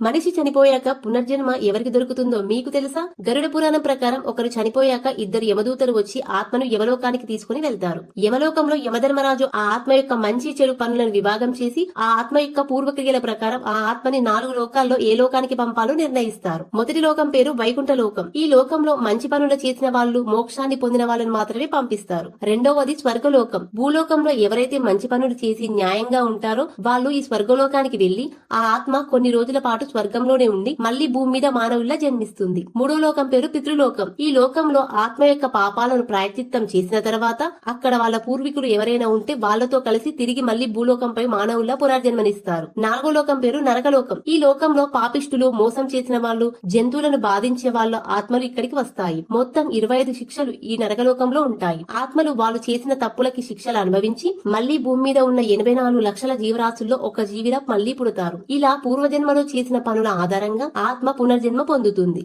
మనిషి చనిపోయాక పునర్జన్మ ఎవరికి దొరుకుతుందో మీకు తెలుసా? గరుడ పురాణం ప్రకారం ఒకరు చనిపోయాక ఇద్దరు యమదూతలు వచ్చి ఆత్మను యమలోకానికి తీసుకుని వెళ్తారు. యమలోకంలో యమధర్మరాజు ఆ ఆత్మ యొక్క మంచి చెడు పనులను విభాగం చేసి ఆ ఆత్మ యొక్క పూర్వక్రియల ప్రకారం ఆ ఆత్మని 4 లోకాల్లో ఏ లోకానికి పంపాలో నిర్ణయిస్తారు. మొదటి లోకం పేరు వైకుంఠ లోకం. ఈ లోకంలో మంచి పనులు చేసిన వాళ్ళు, మోక్షాన్ని పొందిన వాళ్ళని మాత్రమే పంపిస్తారు. రెండవది స్వర్గలోకం. భూలోకంలో ఎవరైతే మంచి పనులు చేసి న్యాయంగా ఉంటారో వాళ్ళు ఈ స్వర్గలోకానికి వెళ్లి ఆ ఆత్మ కొన్ని రోజుల పాటు స్వర్గంలోనే ఉండి మళ్లీ భూమి మీద మానవుల్లా జన్మిస్తుంది. మూడో లోకం పేరు పితృలోకం. ఈ లోకంలో ఆత్మ యొక్క పాపాలను ప్రాయశ్చిత్తం చేసిన తర్వాత అక్కడ వాళ్ళ పూర్వీకులు ఎవరైనా ఉంటే వాళ్లతో కలిసి తిరిగి మళ్లీ భూలోకంపై మానవుల్లా పునర్జన్మనిస్తారు. నాలుగో లోకం పేరు నరకలోకం. ఈ లోకంలో పాపిష్టులు, మోసం చేసిన వాళ్ళు, జంతువులను బాధించే వాళ్ళ ఆత్మలు ఇక్కడికి వస్తాయి. మొత్తం 25 శిక్షలు ఈ నరకలోకంలో ఉంటాయి. ఆత్మలు వాళ్ళు చేసిన తప్పులకి శిక్షలు అనుభవించి మళ్లీ భూమి మీద ఉన్న 84 లక్షల జీవరాశుల్లో ఒక జీవిలా మళ్లీ పుడతారు. ఇలా పూర్వజన్మలో చేసిన పనుల ఆధారంగా ఆత్మ పునర్జన్మ పొందుతుంది.